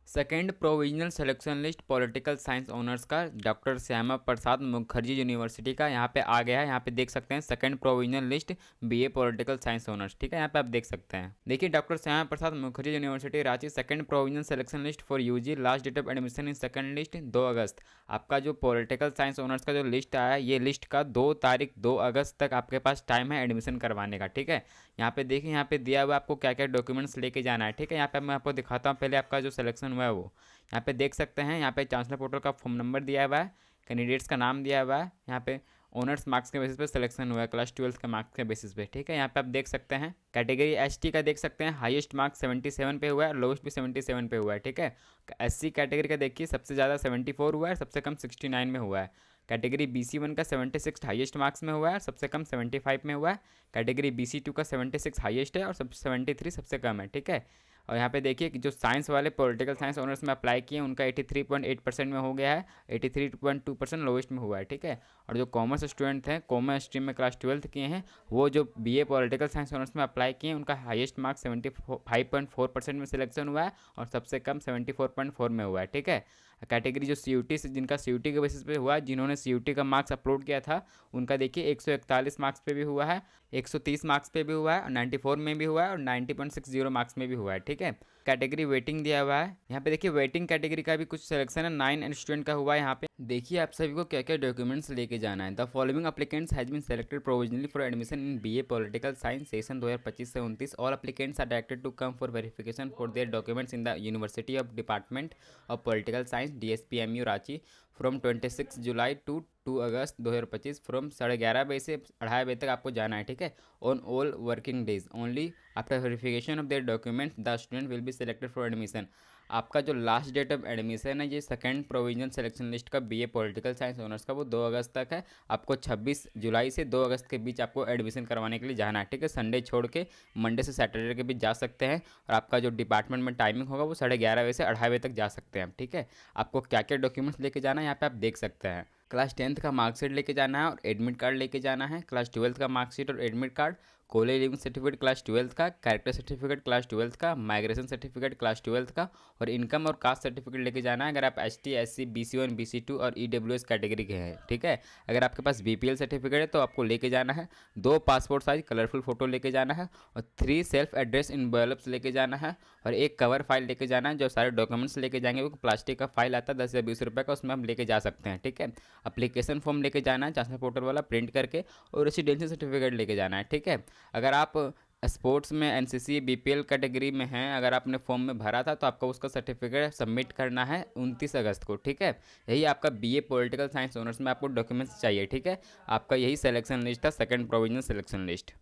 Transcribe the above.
Second provisional selection list political science honours का doctor Shyama Prasad Mukherjee university का यहाँ पे आ गया है। यहाँ पे देख सकते हैं second provisional list BA political science honours, ठीक है। यहाँ पे आप देख सकते हैं, देखिए doctor Shyama Prasad Mukherjee university Ranchi second provisional selection list for UG, last date of admission in second list 2 August. आपका जो पॉलिटिकल साइंस ऑनर्स का जो लिस्ट आया है, ये लिस्ट का 2 अगस्त तक आपके पास टाइम है एडमिशन करवाने का, ठीक है। यहाँ पे देखिए, यहाँ पे दिया हुआ आपको क्या क्या डॉक्यूमेंट्स लेके जाना है, ठीक है। यहाँ पे मैं आपको दिखाता हूँ पहले आपका जो सिलेक्शन हुआ है वो। यहाँ पे देख सकते हैं, यहाँ पे चांसलर पोर्टल का फॉर्म नंबर दिया हुआ है, कैंडिडेट्स का नाम दिया हुआ है, यहाँ पे ऑनर्स मार्क्स के बेसिस पे सिलेक्शन हुआ है, क्लास 12 के मार्क्स के बेसिस पे, ठीक है। यहाँ पे आप देख सकते हैं कैटेगरी एसटी का देख सकते हैं, हाईएस्ट मार्क्स 77 पे हुआ है, लोएस्ट भी 77 पे हुआ है, ठीक है। एससी कैटेगरी का देखिए सबसे ज़्यादा 74 हुआ है, सबसे कम 69 में हुआ है। कैटेगरी BC1 का 76 हाईएस्ट मार्क्स में हुआ है, सबसे कम 75 में हुआ है। कैटेगरी BC2 का 76 हाईएस्ट है और 73 सबसे कम है, ठीक है। और यहाँ पे देखिए कि जो साइंस वाले पॉलिटिकल साइंस ऑनर्स में अप्लाई किए उनका 83.8% में हो गया है, 83.2% लोवेस्ट में हुआ है, ठीक है। और जो कॉमर्स स्टूडेंट हैं, कॉमर्स स्ट्रीम में क्लास 12 किए हैं, वो जो बीए पॉलिटिकल साइंस ऑनर्स में अप्लाई किए हैं उनका हाईएस्ट मार्क्स 75.4% में सिलेक्शन हुआ है और सबसे कम 74.4 में हुआ है, ठीक है। कैटेगरी जो CUT से जिनका CUT के बेसिस पे हुआ है, जिन्होंने CUT का मार्क्स अपलोड किया था, उनका देखिए 141 मार्क्स पे भी हुआ है, 130 मार्क्स पे भी हुआ है, 94 में भी हुआ है और 90.60 मार्क्स में भी हुआ है, ठीक है। कैटेगरी वेटिंग दिया हुआ है, यहाँ पे देखिए वेटिंग कैटेगरी का भी कुछ सिलेक्शन है, 9 स्टूडेंट का हुआ है। यहाँ पे देखिए आप सभी को क्या क्या डॉक्यूमेंट्स लेके जाना है। The following applicants has been selected provisionally for admission in BA political science session 2025 से 29। All applicants are directed to come for verification for their documents in the university of department of political science DSPMU Ranchi from 26 July to 2 August 2025 from 11:30 बजे से 2:30 बजे तक आपको जाना है, ठीक है। On all working days only after verification of their documents the student will be selected for admission. आपका जो लास्ट डेट ऑफ एडमिशन है ये सेकंड प्रोविजनल सिलेक्शन लिस्ट का बीए पॉलिटिकल साइंस ऑनर्स का, वो 2 अगस्त तक है। आपको 26 जुलाई से 2 अगस्त के बीच आपको एडमिशन करवाने के लिए जाना है, ठीक है। संडे छोड़ के मंडे से सैटरडे के बीच जा सकते हैं और आपका जो डिपार्टमेंट में टाइमिंग होगा वो 11:30 बजे से 2:30 बजे तक जा सकते हैं, ठीक है। आपको क्या क्या डॉक्यूमेंट्स लेके जाना है यहाँ पे आप देख सकते हैं। क्लास 10th का मार्कशीट लेके जाना है और एडमिट कार्ड लेके जाना है। क्लास 12th का मार्कशीट और admit card, college leaving certificate class 12th का, कैरेक्टर सर्टिफिकेट क्लास 12th का, माइग्रेशन सर्टिफिकेट क्लास 12th का और इनकम और कास्ट सर्टिफिकेट लेके जाना है अगर आप ST SC BC1 BC2 और EWS कैटेगरी के हैं, ठीक है। अगर आपके पास BPL सर्टिफिकेट है तो आपको लेके जाना है। 2 पासपोर्ट साइज कलरफुल फोटो लेके जाना है और 3 सेल्फ एड्रेस इनवेलप्स लेके जाना है और एक कवर फाइल लेके जाना है। जो सारे डॉक्यूमेंट्स लेके जाएंगे वो प्लास्टिक का फाइल आता है 10 या 20 रुपये का, उसमें हम लेके जा सकते हैं, ठीक है। एप्लीकेशन फॉर्म लेके जाना है चांसलर पोर्टल वाला प्रिंट करके और रेसिडेंशियल सर्टिफिकेट लेके जाना है, ठीक है। अगर आप स्पोर्ट्स में NCC BPL कैटेगरी में हैं, अगर आपने फॉर्म में भरा था तो आपको उसका सर्टिफिकेट सबमिट करना है 29 अगस्त को, ठीक है। यही आपका बीए पॉलिटिकल साइंस ऑनर्स में आपको डॉक्यूमेंट्स चाहिए, ठीक है। आपका यही सिलेक्शन लिस्ट था, सेकंड प्रोविजनल सिलेक्शन लिस्ट।